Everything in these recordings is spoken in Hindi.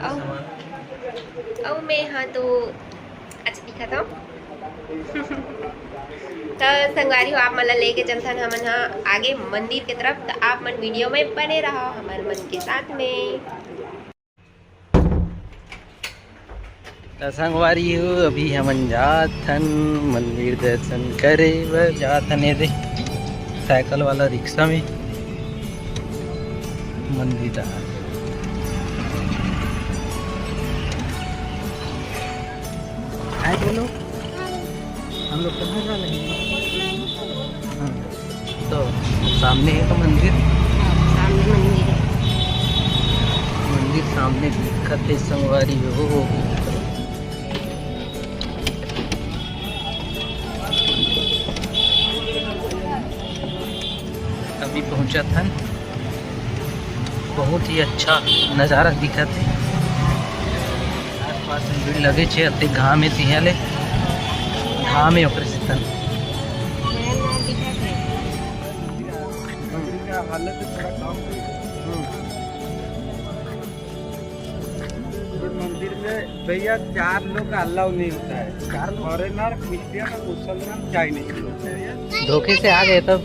और मैं हाँ तो अच्छा दिखा था तो संगवारी हो आप मला लेके चलथन हमन हाँ आगे मंदिर के तरफ। तो आप मन वीडियो में बने रहो हमारे मन के साथ में। संगवारी हो अभी हमन जाथन मंदिर दर्शन करे बर जाथन दे साइकिल वाला रिक्शा में मंदिर आए बोलो हम लोग कहाँ जा रहे हैं? हाँ, तो सामने है तो मंदिर, सामने मंदिर है, मंदिर सामने दिखत है संगवारी हो। अभी पहुंचा था, बहुत ही अच्छा नज़ारा दिखत है। आसपास में भीड़ लगे छे, अति घाम है तिहाले घाम है ओकर से तन मंदिर में भैया 4 लोग का अलाउ नहीं होता है। 4 फॉरेनर, क्रिश्चियन, मुसलमान, चाइनीज लोग है। धोखे से आ गए तब।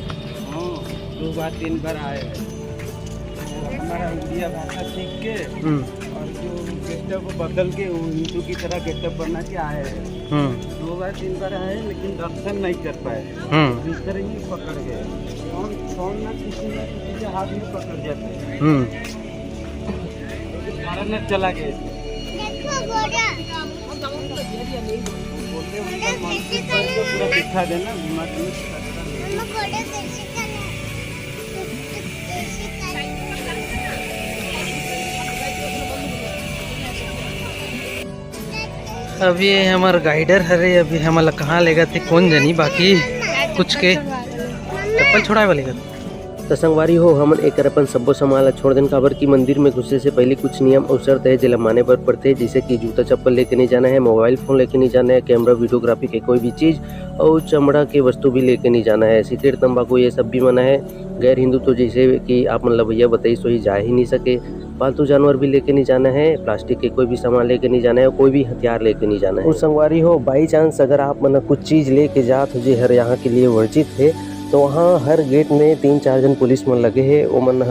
2 बार 3 बार आए हैं। हमारा उड़िया भाषा सीख के और जो गेटअप बदल के हिंदू की तरह गेटअप बना के आए हैं। 2 बार 3 बार आए हैं, लेकिन दर्शन नहीं कर पाए। इस तरह ही पकड़ गए। कौन ना किसी के हाथ में पकड़ जाते हैं। फॉरेनर चला गए पूरा दिखा देना। अभी हमार गाइडर हरे, अभी हमला कहाँ लेगा थे कौन जानी, बाकी कुछ के चप्पल छोड़ाए वाले का। तो संगवारी हो हमन एक अपन सब्बो सामान ला छोड़ देन, काबर की मंदिर में घुसे से पहले कुछ नियम और शर्त है जिला माने बर पड़ते हैं। जैसे कि जूता चप्पल लेके नहीं जाना है, मोबाइल फोन लेके नहीं जाना है, कैमरा वीडियोग्राफी के कोई भी चीज और चमड़ा के वस्तु भी लेके नहीं जाना है। सिगरेट तंबाकू ये सब भी मना है। गैर हिंदू तो जैसे कि आप मतलब भैया बताइए सो ही जा ही नहीं सके। पालतू जानवर भी लेके नहीं जाना है, प्लास्टिक के कोई भी सामान लेके नहीं जाना है, कोई भी हथियार लेके नहीं जाना है। और संगवारी हो बाई चांस अगर आप मतलब कुछ चीज लेके जात हो जो हर यहाँ के लिए वर्जित है, तो वहाँ हर गेट में 3-4 जन पुलिस मन लगे है। वो मन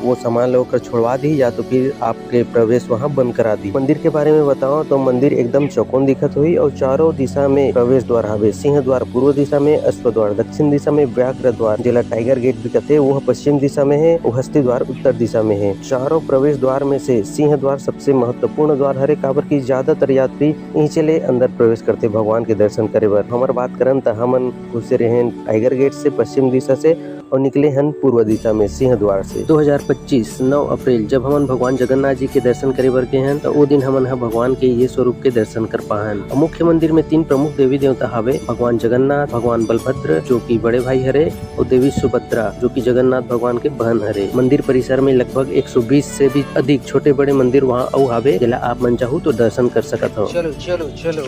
वो सामान लेकर छोड़वा दी या तो फिर आपके प्रवेश वहाँ बंद करा दी। मंदिर के बारे में बताओ तो मंदिर एकदम चौकोन दिखत हुई और चारों दिशा में प्रवेश द्वार हवे। सिंह द्वार पूर्व दिशा में, अश्व द्वार दक्षिण दिशा में, व्याघ्र द्वार जिला टाइगर गेट भी कहते हैं वह पश्चिम दिशा में है और हस्ती द्वार उत्तर दिशा में है। चारों प्रवेश द्वार में से सिंह द्वार सबसे महत्वपूर्ण द्वार हरे, काबर की ज्यादातर यात्री यहीं चले अंदर प्रवेश करते भगवान के दर्शन करे बर। हमार बात करन तो हमन घुसे रहे टाइगर गेट से पश्चिम दिशा से और निकले हन पूर्व दिशा में सिंह द्वार से। 2025 9 अप्रैल जब हमन भगवान जगन्नाथ जी के दर्शन करे बर के हैं तो वो दिन हमन भगवान के ये स्वरूप के दर्शन कर पाहन। मुख्य मंदिर में 3 प्रमुख देवी देवता हवे, भगवान जगन्नाथ, भगवान बलभद्र जो की बड़े भाई हरे और देवी सुभद्रा जो की जगन्नाथ भगवान के बहन हरे। मंदिर परिसर में लगभग 120 से भी अधिक छोटे बड़े मंदिर वहाँ और हवे, जिला आप मन चाहू तो दर्शन कर सकत हो। चलो चलो चलो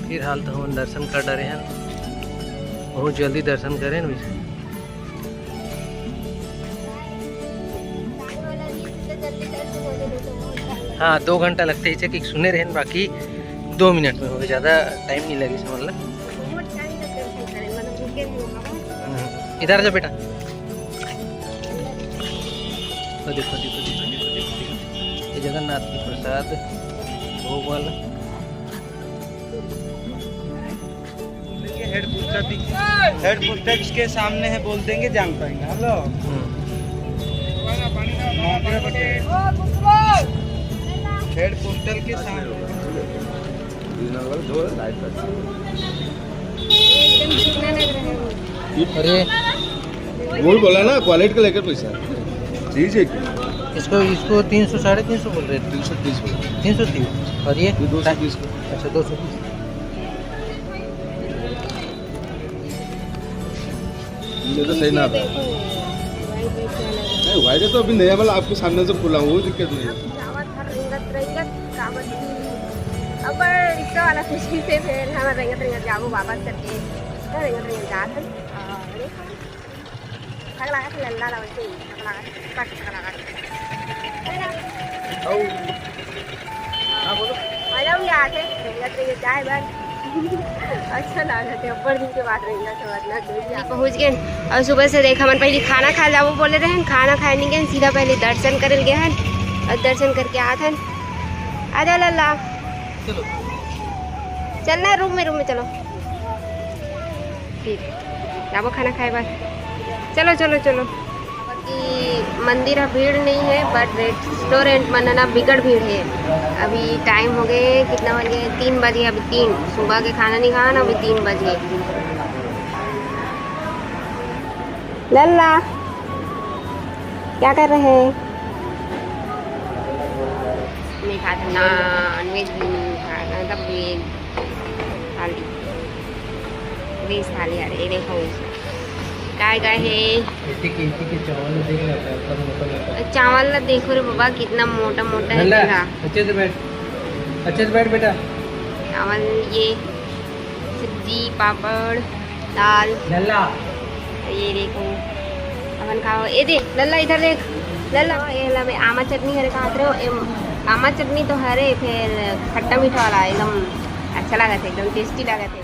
फिर हाल तो हम दर्शन कर डरे हैं, बहुत जल्दी दर्शन करें न। हाँ 2 घंटा लगते हैं कि सुने रहें, बाकी 2 मिनट में हो गए, ज़्यादा टाइम नहीं लगे समझ ला। इधर जा बेटा, देखो देखो देखो देखो देखो ये जगन्नाथ की प्रसाद भोग वाला। हेड पोस्टर के सामने है, बोल देंगे जान पाएंगे। हेलो हेड पोस्टर के सामने। अरे वही बोला ना, क्वालिटी का लेकर पैसा चीज है। इसको 300 350 बोल रहे थे। 330 330 और ये 230। अच्छा 230। ये तो सही ना था। नहीं वाइड तो अभी नया वाला आपके सामने से खुला हुआ, दिक्कत नहीं है। अब रिक्शा वाला खुशी से फिर हम रेंगत जाओ वापस करके रेंगत जात है। हाँ बोलो। मजा भी आते लगत रही चाय बन अच्छा लगा थे ऊपर दिन के बाद रहेगा तो पहुँच गए। और सुबह से देखा मन पहले खाना खा जाओ बोले रहे खाना खाए नहीं गए, सीधा पहले दर्शन कर गए हैं और दर्शन करके आते हैं। आजा लल्ला चलो चलना रूम में चलो फिर जाओ खाना खाए बाद चलो चलो चलो। बाकी मंदिर है भीड़ नहीं है बट रेस्टोरेंट बनाना बिगड़ भीड़ है। अभी टाइम हो गए कितना बज गए 3 बजे, अभी 3 सुबह के खाना नहीं खाना अभी 3 बज गए। लल्ला क्या कर रहे हैं? नहीं खाता नॉन वेज नहीं खाता तब वेज थाली वेज थाली। अरे देखो काय काय है चावल ला देखो रे बाबा कितना मोटा मोटा है पूरा। अच्छे से बैठ बेटा। चावल ये सब्जी पापड़ दाल लल्ला ये देखो अपन खाओ। ये देख लल्ला इधर देख लल्ला ये ला मैं आमा चटनी हरे खाते रहो। आमा चटनी तो हरे फिर खट्टा मीठा वाला एकदम अच्छा लगा था एकदम टेस्टी लगा था।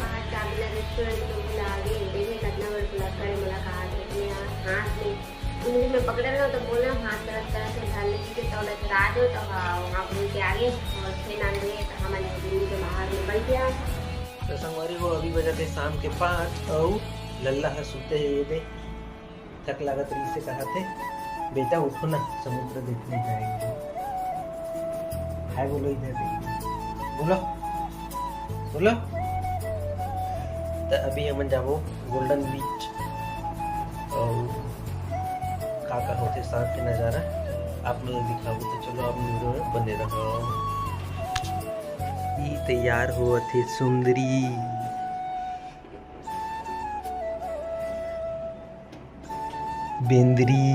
इंग्लिश में पकड़े रहो तो बोले हाथ तरह से ढालने की तो राजो तो वहाँ पर के आगे और फिर आने तो हमारे दिल्ली के बाहर निकल गया। तो संगवारी को अभी बजा थे शाम के 5 और लल्ला है सुते ये दे थक लागत रही से कहा थे बेटा उठो ना समुद्र देखने जाएंगे। हाय बोलो इधर बोलो बोलो। तो अभी हम जाबो गोल्डन बीच और का होते शाम के नज़ारा आप लोग दिखाओ तो चलो आप वीडियो में बने रहो। ये तैयार हुआ थे सुंदरी बेंदरी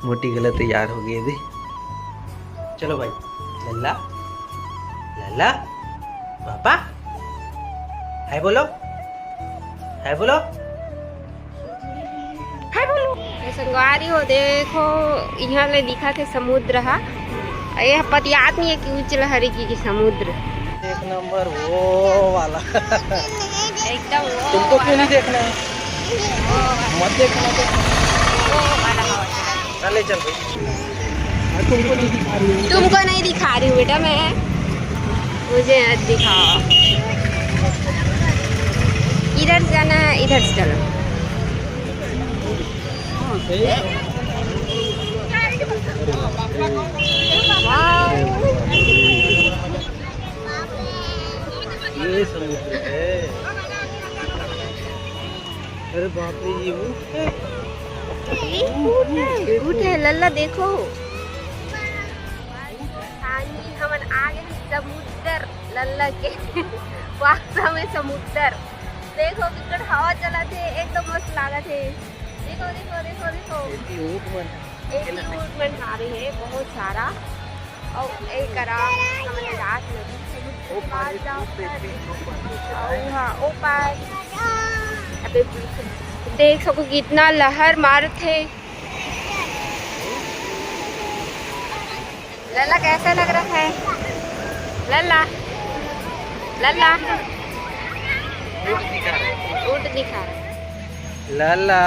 मोटी गला तैयार हो गए थे। चलो भाई लल्ला लल्ला पापा हाय बोलो हाय बोलो हाय बोलो। संगवारी हो देखो यहाँ ले लिखा के समुद्र है ये पतियात नहीं है कि उच्च लहरी की समुद्र एक नंबर वो वाला एकदम वो तुमको क्यों नहीं देखना है? मत देखना वो वाला हवा चले चल भाई। तुमको नहीं दिखा रही हूँ बेटा मैं मुझे दिखाओ। इधर से जाना है इधर से चलो। ये समुद्र है। अरे बाप रे ये ऊँट है लल्ला देखो। हमन आगे समुद्र लल्ला के वास्तव में समुद्र देखो बिकट हवा चला थे एकदम मस्त लगा थे। देखो देखो देखो देखो ऊँट मन आ रही है बहुत सारा और एक करा हमने रात में ओ पार अबे देख सको कितना लहर मार थे। लल्ला कैसा लग रहा है लल्ला लल्ला ऊँट दिखा लल्ला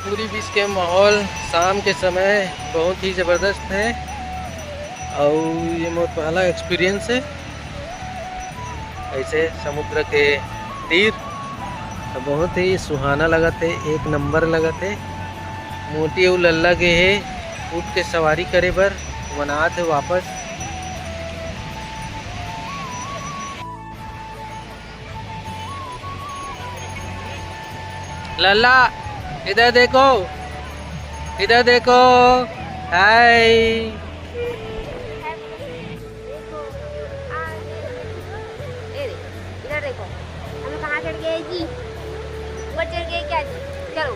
पूरी बीच के माहौल शाम के समय बहुत ही ज़बरदस्त है और ये बहुत पहला एक्सपीरियंस है ऐसे समुद्र के तीर। तो बहुत ही सुहाना लगा थे एक नंबर लगा थे। मोटी और लल्ला के है ऊँट के सवारी करे बर मना थे वापस। लल्ला इधर देखो, इधर देखो, हाय। इधर देखो, हम लोग कहाँ चढ़ गए जी? ऊपर चढ़ गए क्या जी? चलो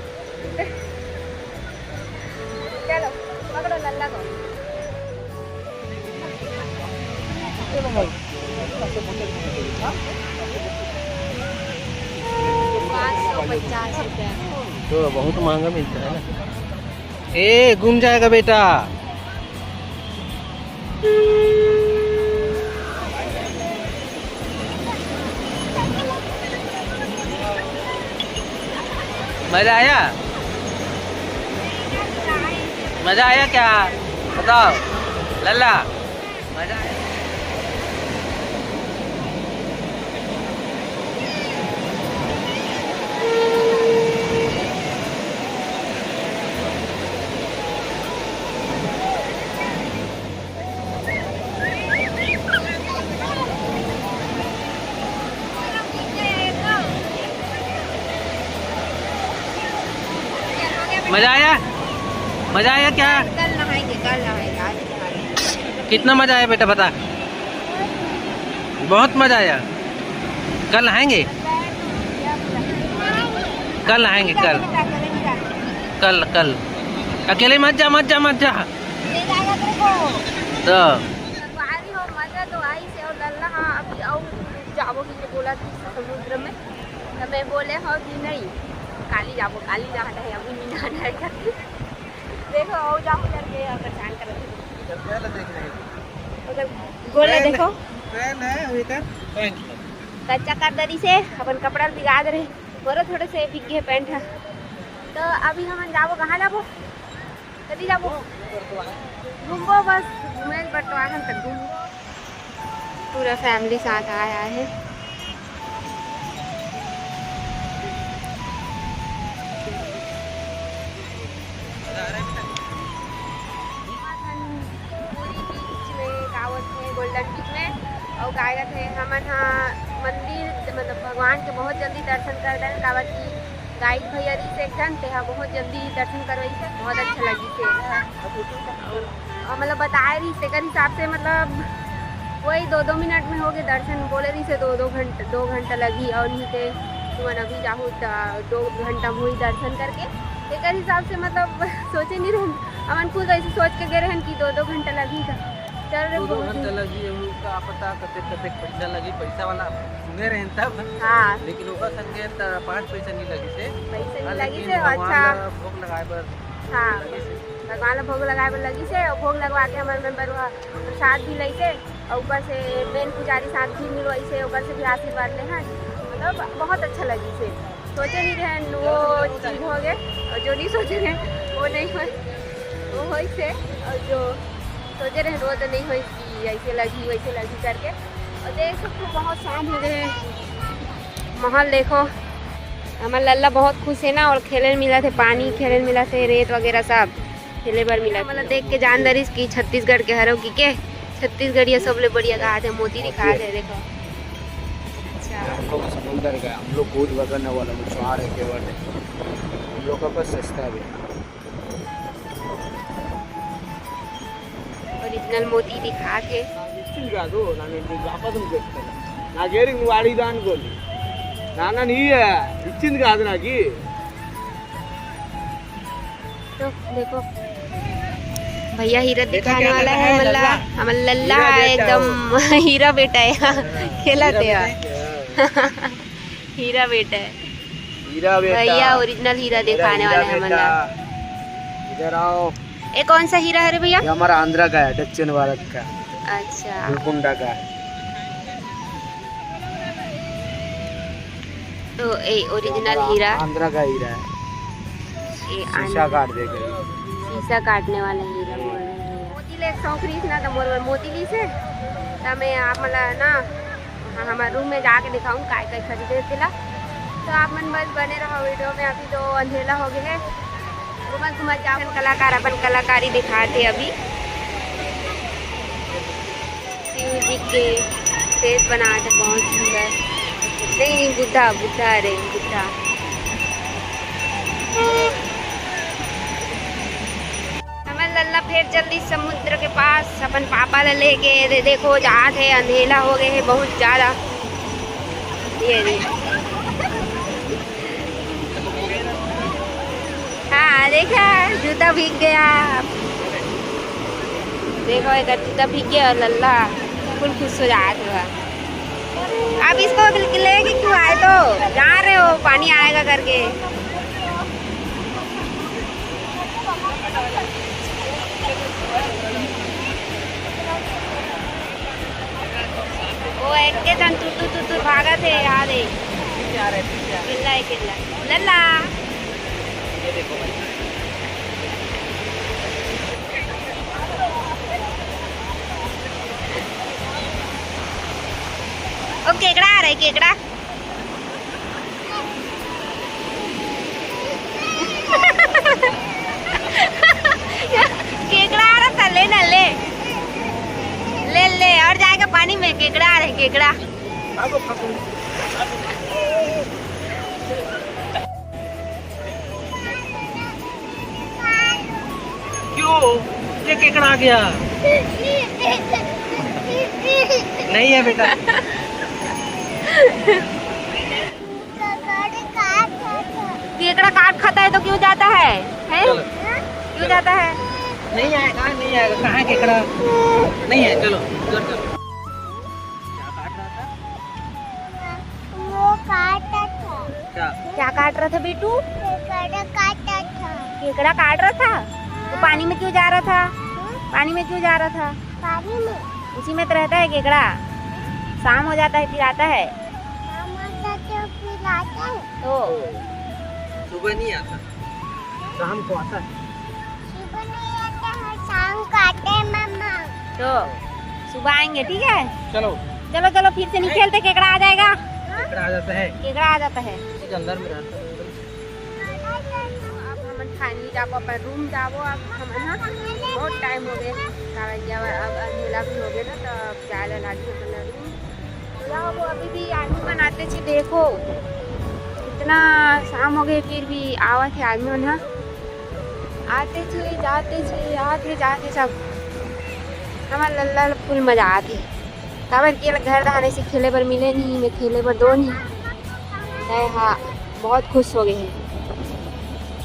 चलो पकड़ो लल्ला को। 550 रुपया। तो बहुत महंगा मिलता है ना। ए घूम जाएगा बेटा। मजा आया? मजा आया क्या? बताओ लल्ला, मजा आया? मजा आया? मजा आया क्या? कल नहाएंगे, कल नहाएंगे, आज नहाएंगे। कितना मजा आया बेटा बता? बहुत मजा आया। कल नहाएंगे? कल नहाएंगे, कल कल कल। अकेले मत जा, मत जा, मत जा। ले जाएगा तेरे को। तो बाहरी हो मजा तो आई से। और लल्ला हाँ अभी आओ जाओ कि बोला थी समुद्र में, तो मैं बोले हो कि नहीं काली जाओ, काली जाना है अभी नहीं नहाना है करके। देखो आओ जाओ करके परेशान कर रहे। गोला देखो कच्चा कर दरी से अपन कपड़ा भिगा रहे, बोलो थोड़े से भीगे पैंट है। तो अभी हम जाबो कहाँ जाबो? कभी जाबो घूमो, बस घूमे बटवान तक घूमो। पूरा फैमिली साथ आया है। गोल्डन बीच में और गायक थे हमन हाँ मंदिर मतलब भगवान के बहुत जल्दी दर्शन कर दें। कावत की गाइड भैया से एक थे हाँ बहुत जल्दी दर्शन करवाई से, बहुत अच्छा लगी से। और मतलब बताए रही से कर हिसाब से मतलब वही 2-2 मिनट में हो गए दर्शन। बोले रही से 2 घंटा लगी और नहीं थे तुम अभी जाओ 2 घंटा हुई दर्शन करके। एक हिसाब से मतलब सोचे नहीं रहे हमन खुद ऐसे सोच के गए रहन कि 2-2 घंटा लगी था। चल रहे 2 घंटा लगी उनका पता कते पैसा लगी, पैसा वाला सुने रहे तब। हाँ लेकिन ओकर संगे 5 पैसा नहीं लगी से, पैसे नहीं लगी से। अच्छा भोग लगाए पर हाँ भगवान ला भोग लगाए पर लगी से। और भोग लगवा के हमारे मेम्बर प्रसाद भी लई से और ऊपर से मेन पुजारी साथ भी मिलवाई से, ऊपर से भी आशीर्वाद ले हैं। मतलब बहुत अच्छा लगी से। सोचे नहीं रहे वो चीज हो गए और जो नहीं सोचे रहे वो नहीं हो, वो हो से। और जो सोचे रहे वो तो नहीं हुई कि ऐसे लगी वैसे लगी करके। और देख सकते बहुत शांत हो गए माहौल। देखो हमारा लल्ला बहुत खुश है ना। और खेले मिला थे, पानी खेले मिला थे, रेत वगैरह सब खेले बार मिला। मतलब देख के जान दरिस की छत्तीसगढ़ के हरो की के छत्तीसगढ़िया सब ले बढ़िया कहा थे, मोती दिखा थे। देखो अच्छा हम लोग समुंदर गए, हम लोग कूद वगैरह वाला मछुआर है केवल हम लोग का बस सस्ता भी। ओरिजिनल मोती दिखा थे। కాదు నన్ను ఆపదం చెప్తాను నాకేరి నువ్వు అడిగిదా అనుకోండి నాన్న నీ ఇచ్చింది కాదు నాకు। तो देखो भैया हीरा दिखाने वाला है। मतलब हमारा लल्ला एकदम हीरा बेटा है, खेलते हैं हीरा बेटा है। हीरा बेटा भैया ओरिजिनल हीरा दिखाने वाले हैं। मतलब इधर आओ। ये कौन सा हीरा है रे भैया? ये हमारा आंध्रा का है, दक्षिण भारत का, अच्छा गोलकुंडा का। तो ये ओरिजिनल हीरा आंध्रा का हीरा है, ये शीशा काट देगा। शीशा काटने वाला हीरा बोल रहे हैं। मोती ले शौक रही ना तो मोर मोती ली से तो मैं आप मतलब ना हमारे रूम में जाके दिखाऊँ काय काय खरीदे दिला। तो आप मन बस बने रहो वीडियो में। अभी तो अंधेरा हो गया है, घूमत घूमत जाओ। कलाकार अपन कलाकारी दिखाते अभी। शिव जी के फेस बनाते बहुत सुंदर। नहीं बुद्धा बुद्धा अरे बुद्धा फिर जल्दी समुद्र के पास अपन पापा ले लेके देखो जात है, अंधेला हो गए है बहुत ज्यादा। ये हाँ देखा जूता भीग गया, देखो एक जूता भीग गया और लल्ला बिल्कुल खुश हो जाता हुआ। अब इसको लेके क्यों आए, तो जा रहे हो पानी आएगा करके। वो एक के जन तू भागा थे याद है, किल्ला किल्ला लल्ला। ओ केकड़ा आ रहा है, केकड़ा केकड़ा आ रहा था, ले ना ले ले ले और जाएगा पानी में। केकड़ा आ रहा है, केकड़ा। क्यों ये केकड़ा आ गया? नहीं है बेटा। केकड़ा काट खाता है तो क्यों जाता है, हैं? क्यों जाता है? नहीं आएगा, नहीं आएगा। कहाँ केकड़ा? नहीं है, चलो उधर चलो। वो काटा था। क्या काट रहा था बेटू? केकड़ा काटा था। केकड़ा काट रहा था? तो पानी में क्यों जा रहा था? पानी में क्यों जा रहा था? पानी में उसी में तो रहता है केकड़ा। शाम हो जाता है फिर आता है, टमाटर तो फिर आता है। तो सुबह नहीं आता, शाम को आता है। सुबह नहीं आता है, शाम को आते हैं मामा। तो सुबह आएंगे, ठीक है? चलो चलो चलो फिर से नहीं खेलते, केकड़ा आ जाएगा। केकड़ा आ जाता है, केकड़ा आ जाता है। इसके अंदर में रहता है। अब हम फाइनली जाबो अपन रूम जाबो। अब हम ना बहुत टाइम हो गया, अब अंधेला भी हो गया ना, तो अब जाए लागी अपन रूम जाबो। अभी भी आदमी बनाते थे, देखो इतना शाम हो गए फिर भी आवत है आदमी ना, आते थे जाते जाते सब। हमारे लल्ला फुल मजा आती। काबर के घर दहाने से खेले पर मिले नहीं, मैं खेले पर दो नहीं है। हाँ बहुत खुश हो गए हैं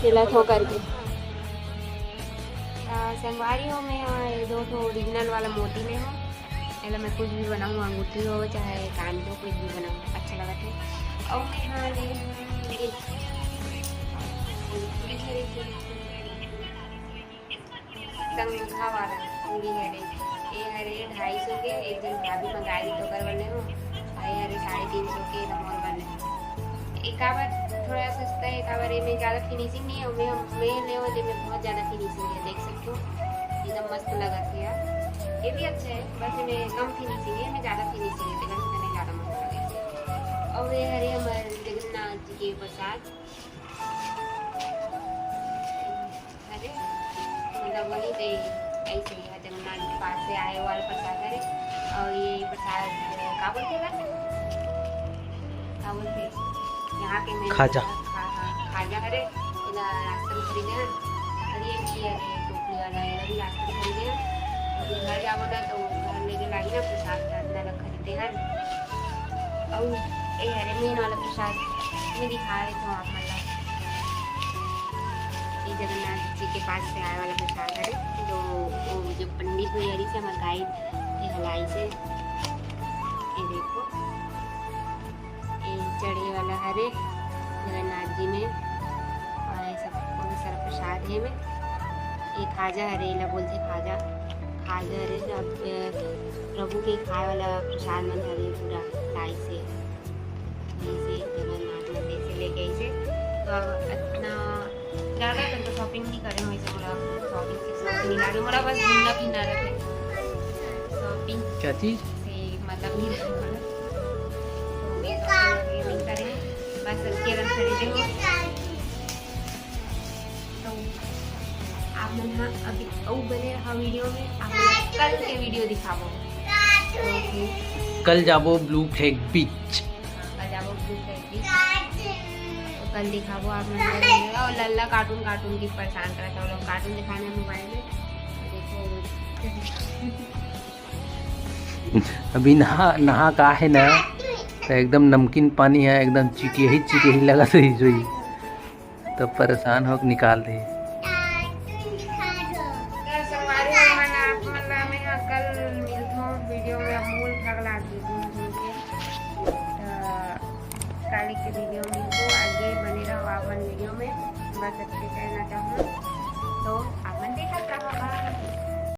खेलत हो करके। संगवारी हो मैं दो तो ओरिजिनल वाला मोती में हो, पहले मैं कुछ भी बनाऊँ, अंगूठी हो चाहे कान हो, कुछ भी बनाऊँ अच्छा लगा था। और मैं यहाँ ले संघा वाला पूरी है ये हरे 250 के, एक दिन भाभी मंगाई तो कर बने हो, हरे 350 के नमोल बने। एक बार थोड़ा सस्ता है, एक बार में ज़्यादा फिनिशिंग नहीं है, मैं ले वाले में बहुत ज़्यादा फिनिशिंग है, देख सकते हो एकदम मस्त लगा था यार। ये भी अच्छा है, बस में कम फिनिशिंग है, में ज़्यादा फिनिशिंग है, देखा तो ज़्यादा मस्त लगे। और ये हरे हमारे जगन्नाथ जी के प्रसाद, अरे मतलब वही थे ऐसे ही है, जगन्नाथ जी पास से आए वाला प्रसाद है। और ये प्रसाद क्या बोलते हैं, क्या बोलते हैं यहाँ पे मैं खाजा। खाजा करे रास्ते में खरीदे हैं। और ये भी है टोपली वाला, ये भी रास्ते में खरीदे हैं। और घर जाओ ना तो घर लेके लाई ना प्रसाद अलग खरीदे हैं। और ये हरे मेन वाला प्रसाद मैं दिखा रही हूँ आप मतलब, ये जगन्नाथ जी के पास से आए वाला प्रसाद है, जो पंडित भैया से हमारे गाइड हलाई से। ये देखो ये चढ़े वाला हरे जगन्नाथ जी में, और ये सब बहुत सारा प्रसाद है में। ये खाजा हरे ला बोलते खाजा हरे सब प्रभु के खाए वाला प्रसाद मन हरे पूरा लाई से ऐसे जगन्नाथ मंदिर से लेके ऐसे। तो इतना ज़्यादा तो शॉपिंग नहीं करें वैसे, बोला शॉपिंग से नहीं लगे, बोला बस घूमना फिरना रखे, शॉपिंग क्या चीज़ से मतलब नहीं रहे बोला, तो नहीं करें बस केरल खरीदे हो। तो आप मन हाँ अभी बने रहा वीडियो में, आप कल के वीडियो दिखाबो, कल जाबो ब्लू फ्लैग बीच, कल जाबो ब्लू फ्लैग बीच, कल दिखाबो आप लोग। और लल्ला कार्टून की परेशान करा था, लोग कार्टून दिखाने मोबाइल में, अभी नहा का है ना, तो एकदम नमकीन पानी है, एकदम चिके ही लगा रही जोई, तो परेशान हो निकाल दे। काली के वीडियो में को आगे बने रहो, अपन वीडियो में बस अच्छे कहना चाहूँ तो